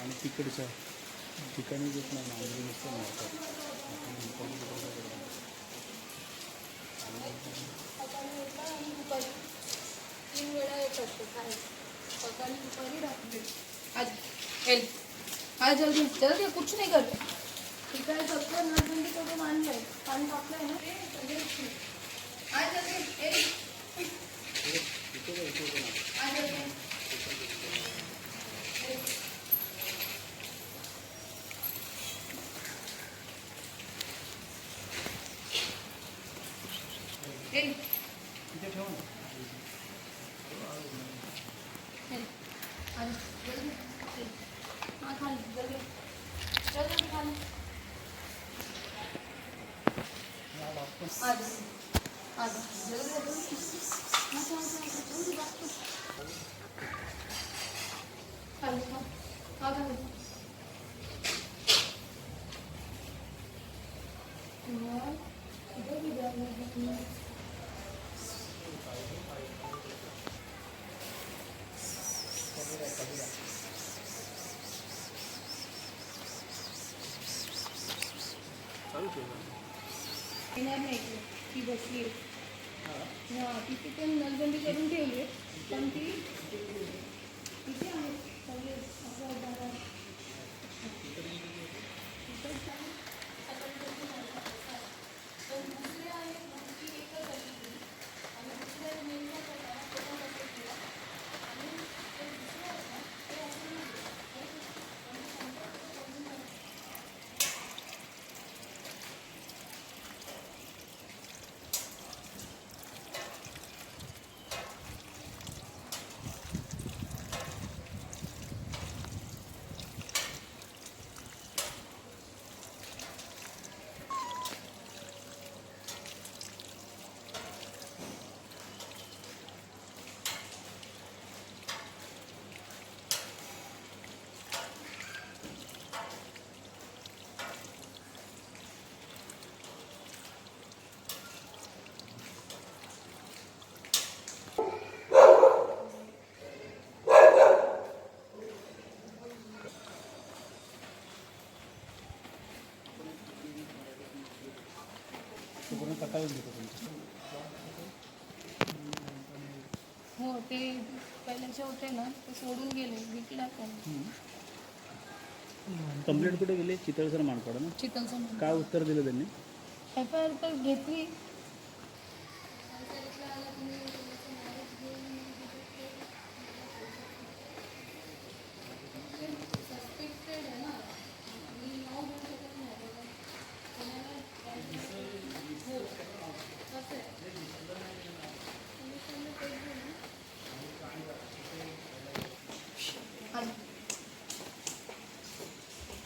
आणि तिकडच्या ठिकाणी घेत नाही ना नुसतं मारतात. तीन वेळा येत असतो काय सकाळी दुपारी रात्री आज हेल्प आज जल्दी जल्दी कुछ नहीं करते ठीक है सबको नसबंदी करून आणलंय पाणी टाकलंय ना ते आज जल्दी आज जल्दी तिथे ठेवा ना. हाँ खाली जल्दी जल्दी खाली आज आज जल्दी जल्दी खाली हाँ खाली इधर भी जाना है येणार नाही ती बसली आहे हां तिथे पण नसबंदी करून ठेवली आहे पण ती तिथे आहे सगळे असं बघा पूर्ण कटाळून देतो तुमचं. हो ते पहिल्याचे होते ना ते सोडून गेले विकल्या पण कंप्लेंट कुठे गेली? चितळसर मानपाडा ना. चिकन काय उत्तर दिलं त्यांनी? FIR तर घेतली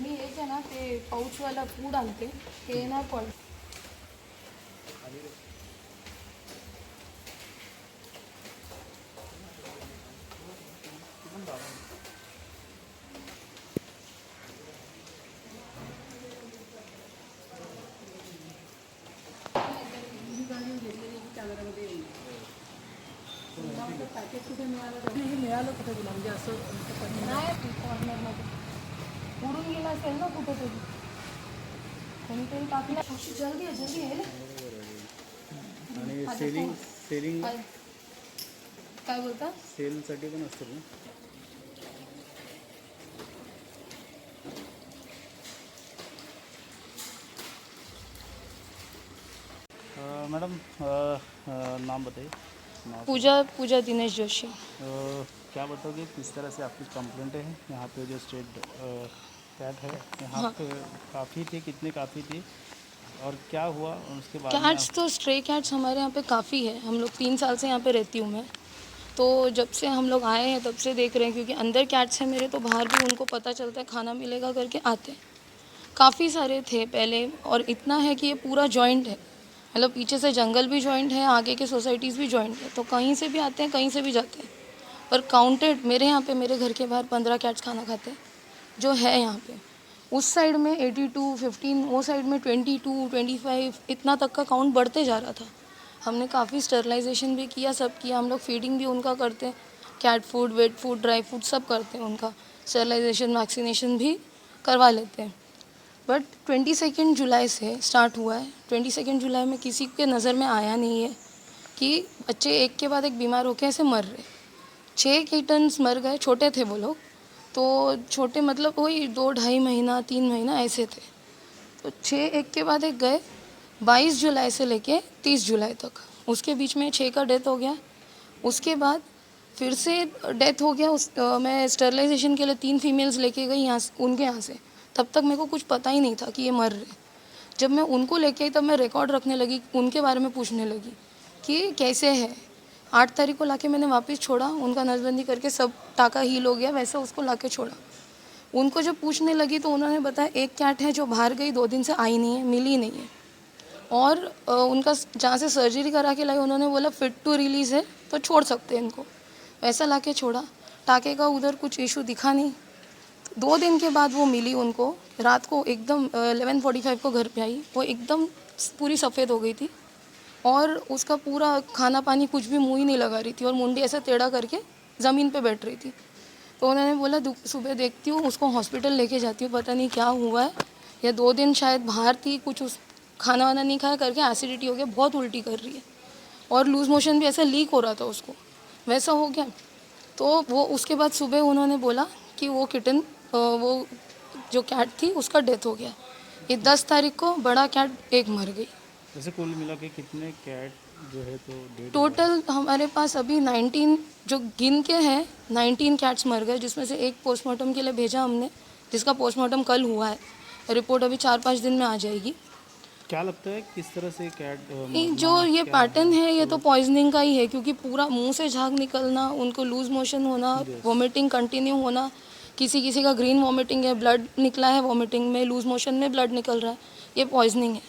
मी एक आहे ना ते पाऊचवाला फूड आणते ते ना पण पॅकेज कुठे मिळालं कुठे तुला म्हणजे असं नाही कॉर्नरमध्ये उडून गेला असेल ना कुठेतरी कोणीतरी टाकलं जल्दी आहे जल्दी आहे आणि सेलिंग सेलिंग काय बोलता सेलसाठी पण असतं ना. मैडम नाम बताइए. पूजा दिनेश जोशी. क्या बताओगे किस तरह से आपकी कंप्लेंट है? यहाँ पे जो स्ट्रेट कैट है यहाँ पे काफ़ी थी, कितने काफ़ी थी और क्या हुआ उसके बाद? कैट्स तो स्ट्रे कैट्स हमारे यहाँ पे काफ़ी है. हम लोग 3 साल से यहाँ पे रहती हूँ मैं. तो जब से हम लोग आए हैं तब से देख रहे हैं क्योंकि अंदर कैट्स हैं मेरे तो बाहर भी उनको पता चलता है खाना मिलेगा करके आते हैं. काफ़ी सारे थे पहले और इतना है कि ये पूरा जॉइंट है. मतलब पीछे से जंगल भी जॉइंट है, आगे के सोसाइटीज़ भी जॉइंट है. तो कहीं से भी आते हैं कहीं से भी जाते हैं. पर काउंटेड मेरे यहाँ पे मेरे घर के बाहर 15 कैट्स खाना खाते हैं जो है यहाँ पे. उस साइड में 82, 15, वो साइड में 22, 25 इतना तक का काउंट बढ़ते जा रहा था. हमने काफ़ी स्टरलाइजेशन भी किया, सब किया। हम लोग फीडिंग भी उनका करते हैं, cat food, wet food, dry food सब करते हैं उनका। स्टरलाइजेशन, वैक्सीनेशन भी करवा लेते हैं। बट 22 जुलाई से स्टार्ट हुआ है। 22 जुलाई में किसी के नज़र में आया नहीं है कि बच्चे एक के बाद एक बीमार होकर ऐसे मर रहे। 6 किटन्स मर गए, छोटे थे वो लोग, तो छोटे मतलब वही 2-2.5 महीना 3 महीना ऐसे थे। तो 6 एक के बाद एक गए 22 जुलाई से लेके 30 जुलाई तक। उसके बीच में 6 का डेथ हो गया। उसके बाद फिर से डेथ हो गया। मैं स्टरलाइजेशन के लिए 3 फीमेल्स लेके गई यहाँ से, उनके यहाँ से। तब तक मेरे को कुछ पता ही नहीं था कि ये मर रहे। जब मैं उनको लेके आई तब मैं रिकॉर्ड रखने लगी, उनके बारे में पूछने लगी कि कैसे है। 8 तारीख को लाके मैंने वापस छोड़ा, उनका नसबंदी करके सब टाका हील हो गया, वैसा उसको लाके छोड़ा। उनको जब पूछने लगी तो उन्होंने बताया एक कैट है जो बाहर गई, 2 दिन से आई नहीं है, मिली नहीं है। और उनका जहाँ से सर्जरी करा के लाई उन्होंने बोला फिट टू रिलीज़ है तो छोड़ सकते हैं इनको, वैसा लाके छोड़ा। टाके का उधर कुछ इशू दिखा नहीं। 2 दिन के बाद वो मिली उनको, रात को एकदम 11:45 को घर पे आई। वो एकदम पूरी सफ़ेद हो गई थी और उसका पूरा खाना पानी कुछ भी मुँह ही नहीं लगा रही थी और मुंडी ऐसे टेढ़ा करके ज़मीन पे बैठ रही थी। तो उन्होंने बोला सुबह देखती हूँ, उसको हॉस्पिटल लेके जाती हूँ, पता नहीं क्या हुआ है, या 2 दिन शायद बाहर थी, कुछ उस खाना वाना नहीं खाया करके एसिडिटी हो गया, बहुत उल्टी कर रही है और लूज़ मोशन भी ऐसा लीक हो रहा था उसको, वैसा हो गया। तो वो उसके बाद सुबह उन्होंने बोला कि वो किटन वो जो कैट थी उसका डेथ हो गया। ये 10 तारीख को बड़ा कैट एक मर गई। वैसे कुल मिला के कितने कैट जो है तो डेड टोटल हमारे पास अभी 19 जो गिन के हैं 19 कैट्स मर गए, जिसमें से एक पोस्टमार्टम के लिए भेजा हमने, जिसका पोस्टमार्टम कल हुआ है। रिपोर्ट अभी 4-5 दिन में आ जाएगी। क्या लगता है किस तरह से कैट जो ये पैटर्न है ये तो पॉइजनिंग का ही है, क्योंकि पूरा मुंह से झाग निकलना, उनको लूज मोशन होना, वॉमिटिंग कंटिन्यू होना, किसी किसी का ग्रीन वॉमिटिंग है, ब्लड निकला है वॉमिटिंग में, लूज मोशन में ब्लड निकल रहा है, ये पॉइजनिंग है,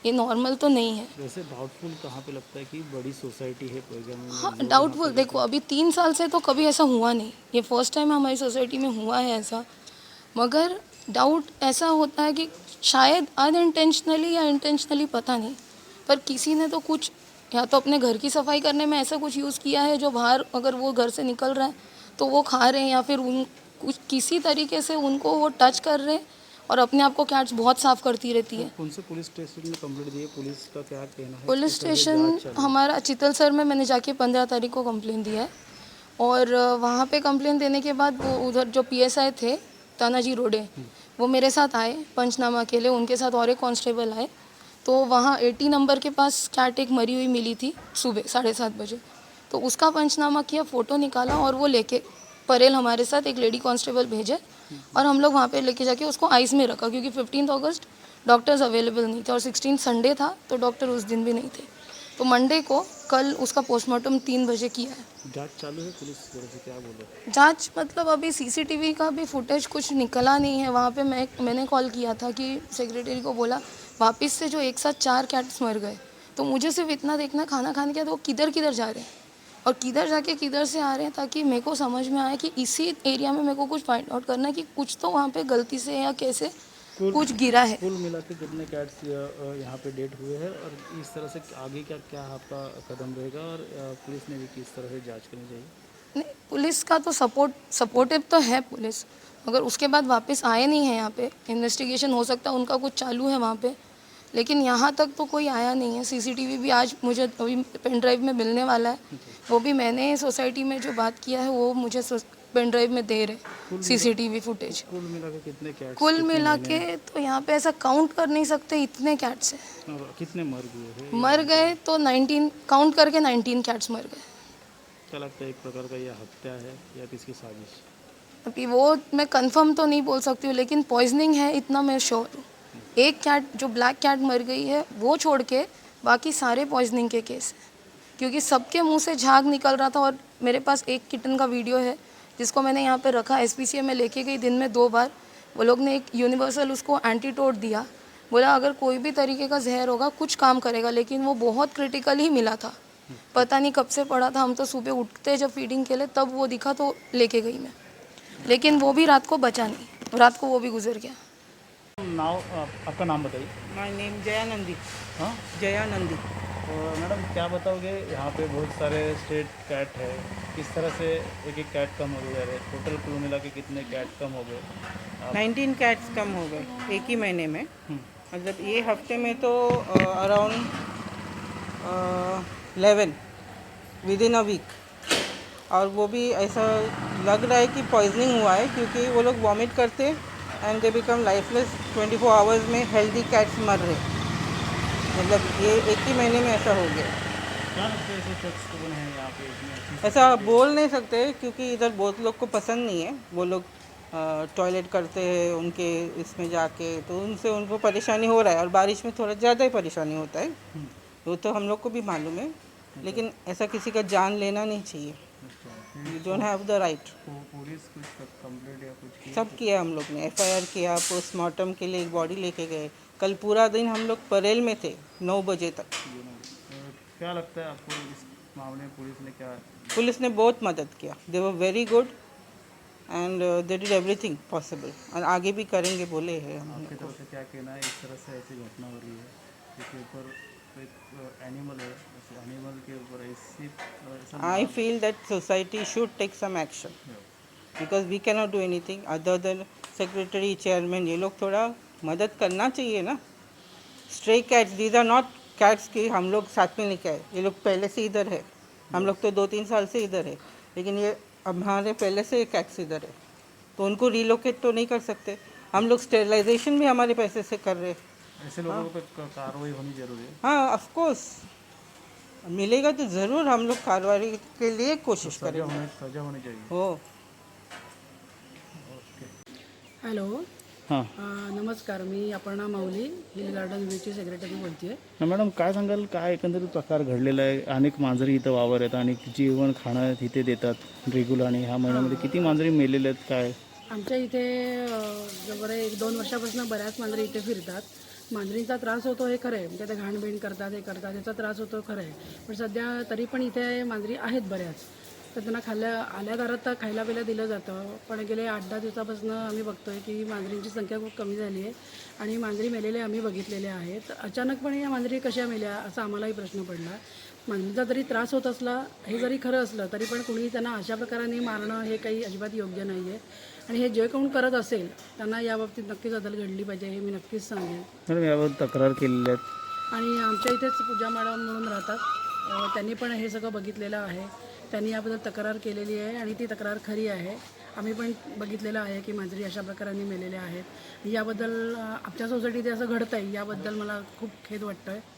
ये नॉर्मल तो नहीं है। वैसे डाउटफुल कहाँ पे लगता है कि बड़ी सोसाइटी है पोइजन में? हाँ डाउटफुल, देखो अभी 3 साल से तो कभी ऐसा हुआ नहीं, ये फर्स्ट टाइम हमारी सोसाइटी में हुआ है ऐसा। मगर डाउट ऐसा होता है कि शायद अनइंटेंशनली या इंटेंशनली पता नहीं, पर किसी ने तो कुछ या तो अपने घर की सफाई करने में ऐसा कुछ यूज़ किया है जो बाहर अगर वो घर से निकल रहा है तो वो खा रहे हैं, या फिर उन कुछ किसी तरीके से उनको वो टच कर रहे हैं। और अपने आप को कैट्स बहुत साफ़ करती रहती है। कौन से पुलिस स्टेशन में कंप्लेंट दी है? पुलिस का क्या कहना है? पुलिस स्टेशन हमारा चितलसर में मैंने जाके 15 तारीख को कंप्लेन दिया है। और वहाँ पे कंप्लेन देने के बाद वो उधर जो पीएसआई थे तानाजी रोडे, वो मेरे साथ आए पंचनामा के लिए, उनके साथ और एक कांस्टेबल आए। तो वहाँ 80 नंबर के पास कैट एक मरी हुई मिली थी सुबह 7:30 बजे। तो उसका पंचनामा किया, फ़ोटो निकाला और वो लेके परेल हमारे साथ एक लेडी कांस्टेबल भेजे और हम लोग वहाँ पे लेके जाके उसको आइस में रखा, क्योंकि 15 अगस्त डॉक्टर्स अवेलेबल नहीं थे और 16 संडे था तो डॉक्टर उस दिन भी नहीं थे। तो मंडे को कल उसका पोस्टमार्टम 3 बजे किया है। जांच चालू है पुलिस की तरफ से, क्या बोले? जांच मतलब अभी सीसीटीवी का भी फुटेज कुछ निकला नहीं है। वहाँ पे मैंने कॉल किया था कि सेक्रेटरी को बोला वापस से जो एक साथ 4 कैट्स मर गए, तो मुझे सिर्फ इतना देखना खाना खाने के बाद वो किधर किधर जा रहे हैं और किधर जाके किधर से आ रहे हैं, ताकि मेरे को समझ में आए कि इसी एरिया में मेरे को कुछ फाइंड आउट करना है कि कुछ तो वहाँ पे गलती से या कैसे कुछ गिरा है। कुल मिला के कितने कैट्स यहाँ पे डेट हुए हैं और इस तरह से आगे क्या क्या आपका कदम रहेगा, और पुलिस ने भी किस तरह से जांच करनी चाहिए? नहीं, पुलिस का तो सपोर्टिव तो है पुलिस, मगर उसके बाद वापस आए नहीं है यहाँ पे। इन्वेस्टिगेशन हो सकता है उनका कुछ चालू है वहाँ पे, लेकिन यहाँ तक तो कोई आया नहीं है। सीसीटीवी भी आज मुझे अभी पेन ड्राइव में मिलने वाला है, वो भी मैंने सोसाइटी में जो बात किया है वो मुझे पेन ड्राइव में दे रहे सीसीटीवी फुटेज। कुल मिला के कितने कैट्स? कुल मिला के तो यहाँ पे ऐसा काउंट कर नहीं सकते, इतने कैट्स हैं। कितने मर गए हैं? मर गए तो 19, काउंट करके 19 कैट्स मर गए। क्या लगता है एक प्रकार का यह हत्या है या किसकी साजिश? अभी वो मैं कंफर्म तो नहीं बोल सकती हूँ, लेकिन पॉइजनिंग है इतना मैं श्योर हूँ। एक कैट जो ब्लैक कैट मर गई है वो छोड़ के बाकी सारे पॉइजनिंग के केस हैं, क्योंकि सबके मुंह से झाग निकल रहा था। और मेरे पास एक किटन का वीडियो है जिसको मैंने यहाँ पे रखा, SPCA में लेके गई दिन में 2 बार। वो लोग ने एक यूनिवर्सल उसको एंटीटोड दिया, बोला अगर कोई भी तरीके का जहर होगा कुछ काम करेगा, लेकिन वो बहुत क्रिटिकल ही मिला था। पता नहीं कब से पड़ा था, हम तो सुबह उठते जब फीडिंग के लिए तब वो दिखा तो लेके गई मैं, लेकिन वो भी रात को बचा नहीं, रात को वो भी गुजर गया। आपका नाम बताइए। My name Jaya Nandi. हाँ जया नंदी। मैडम क्या बताओगे, यहाँ पे बहुत सारे स्ट्रेट कैट है, किस तरह से एक एक कैट कम होते जा रहे हैं? टोटल कुल मिला के कितने कैट कम हो गए आप? 19 कैट्स कम हो गए एक ही महीने में। मतलब ये हफ्ते में तो around 11 within a week. और वो भी ऐसा लग रहा है कि पॉइजनिंग हुआ है, क्योंकि वो लोग वॉमिट करते and they become lifeless. 24 hours में हेल्दी कैट्स मर रहे। मतलब ये एक ही महीने में ऐसा हो गया। क्या लगता है ऐसे शख्स कौन है यहाँ पे इतने अच्छी ऐसा बोल नहीं सकते, क्योंकि इधर बहुत लोग को पसंद नहीं है। वो लोग टॉयलेट करते हैं उनके इसमें जाके, तो उनसे उनको परेशानी हो रहा है। और बारिश में थोड़ा ज़्यादा ही परेशानी होता है, वो तो हम लोग को भी मालूम है। लेकिन ऐसा किसी का जान लेना नहीं चाहिए। You don't have the right. Police कुछ कंप्लेंट या कुछ की? सब किया हम लोग ने, एफआईआर किया, पोस्टमार्टम के लिए एक बॉडी लेके गए। कल पूरा दिन हम लोग परेल में थे 9 बजे तक। क्या लगता है आपको इस मामले में पुलिस ने क्या? पुलिस ने बहुत मदद किया। They were very good and they did everything possible, और आगे भी करेंगे बोले हैं हम आपकी लोग को। तरफ से क्या कहना है, इस तरह से ऐसी घटना हो रही है इसके ऊपर? एक एनिमल है, उस एनिमल के ऊपर ऐसा I feel that society should take some action because we cannot do anything other than secretary, chairman, ये लोग थोड़ा मदद करना चाहिए ना। Stray cats, these are not cats कि हम लोग साथ में लेके आए। ये लोग पहले से इधर है, हम लोग तो 2-3 साल से इधर है, लेकिन ये अब हमारे पहले से कैट्स इधर है, तो उनको रिलोकेट तो नहीं कर सकते। हम लोग स्टेरिलाइजेशन भी हमारे पैसे से कर रहे हैं। ऐसे लोगों पे कार्रवाई होनी जरूरी है। हाँ, ऑफ कोर्स मिलेगा तो ज़रूर हम लोग कार्रवाई के लिए कोशिश सजा करेंगे। होनी चाहिए। हो। हॅलो, हां नमस्कार. मी अपर्णा माऊली, हिल गार्डन व्यूची सेक्रेटरी बोलते. मॅडम, काय सांगाल, काय एकंदरीत प्रकार घडलेला आहे? अनेक मांजरी इथं वावर आहेत आणि जेवण खाणं तिथे देतात रेग्युलर, आणि ह्या महिन्यामध्ये किती मांजरी मेलेल्या आहेत काय? आमच्या इथे जवळ 1-2 वर्षापासून बऱ्याच मांजरी इथे फिरतात. मांजरींचा त्रास होतो हे खरं आहे, म्हणजे ते घाणबिण करतात, हे करतात, त्याचा त्रास होतो खरं आहे. पण सध्या तरी पण इथे मांजरी आहेत बऱ्याच, तर त्यांना आल्या दारात तर खायला पिला दिलं जातं. पण गेले 8-10 दिवसापासून आम्ही बघतोय की मांजरींची संख्या खूप कमी झाली आहे आणि मांजरी मेलेल्या आम्ही बघितलेल्या आहेत. अचानकपणे या मांजरी कशा मेल्या असा आम्हालाही प्रश्न पडला. मांजरीचा जरी त्रास होत असला, हे जरी खरं असलं, तरी पण कुणी त्यांना अशा प्रकाराने मारणं हे काही अजिबात योग्य नाही आहे. आणि हे जे कोण करत असेल त्यांना याबाबतीत नक्कीच अदल घडली पाहिजे, हे मी नक्कीच सांगेन. मॅडम, यावर तक्रार केलेल्या आहेत? आणि आमच्या इथेच पूजा मॅडम म्हणून राहतात, त्यांनी पण हे सगळं बघितलेलं आहे. त्यांनी याबद्दल तक्रार केलेली आहे आणि ती तक्रार खरी आहे. आम्ही पण बघितलेलं आहे की मांजरी अशा प्रकाराने मेलेल्या आहेत. याबद्दल आमच्या सोसायटीत असं घडतं आहे, याबद्दल मला खूप खेद वाटतं आहे.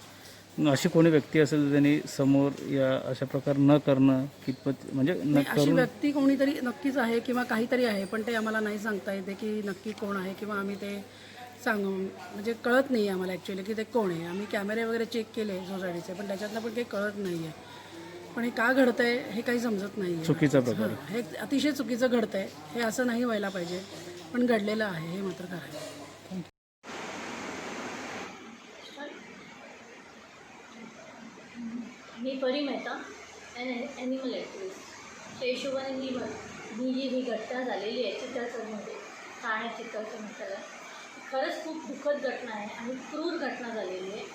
अशी कोणी व्यक्ती असेल तर त्यांनी समोर या अशा प्रकार न करणं कितपत, म्हणजे न अशी करून? व्यक्ती कोणीतरी नक्कीच आहे किंवा काहीतरी आहे, पण ते आम्हाला नाही सांगता येते की नक्की कोण आहे, किंवा आम्ही ते म्हणजे कळत नाही आहे आम्हाला ॲक्च्युली की ते कोण आहे. आम्ही कॅमेरे वगैरे चेक केले सोसायटीचे, पण त्याच्यातनं पण काही कळत नाही आहे. पण हे का घडतं आहे हे काही समजत नाही आहे. चुकीचा प्रकार. हे अतिशय चुकीचं घडतं आहे. हे असं नाही व्हायला पाहिजे, पण घडलेलं आहे, हे मात्र खरं आहे. मी परी मेहता ॲनिमल ॲक्टिव्हिस्ट. त्या हिशोबाने ही जी घटना झालेली आहे चिखलसरमध्ये, ठाणे चिखलसर म्हटलं, खरंच खूप दुःखद घटना आहे आणि क्रूर घटना झालेली आहे.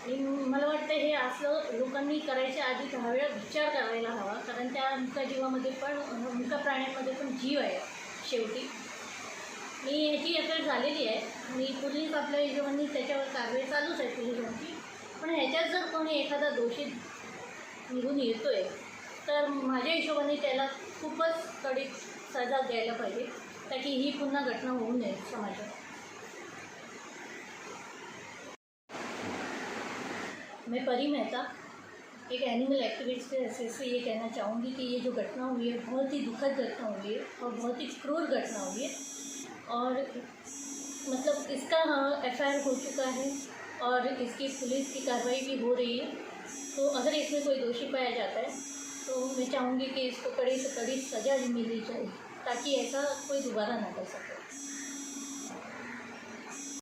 आणि मला वाटतं हे असं लोकांनी करायच्या आधी 10 वेळा विचार करायला हवा, कारण त्या मुका जीवामध्ये पण, मुका प्राण्यांमध्ये पण जीव आहे शेवटी. मी ह्याची एफआयआर झालेली आहे आणि पोलीस आपल्या हिशोबाने त्याच्यावर कारवाई चालूच आहे पोलिसांची. पण ह्याच्यात जर कोणी एखादा दोषी निघून येतो आहे तर माझ्या हिशोबाने त्याला खूपच कडक सजा द्यायला पाहिजे, ताकी ही पुन्हा घटना होऊ नये समाजात. मैं परी मेहता, एक एनिमल एक्टिविस्ट के हैसियत से ये कहना चाहूँगी कि ये जो घटना हुई है बहुत ही दुखद घटना हुई है और बहुत ही क्रूर घटना हुई है. और मतलब इसका एफआईआर हो चुका है और इसकी पुलिस की कार्रवाई भी हो रही है. तो अगर इसमें कोई दोषी पाया जाता है तो मैं चाहूँगी कि इसको कड़ी से कड़ी सज़ा भी मिलनी चाहिए, ताकि ऐसा कोई दोबारा ना कर सके.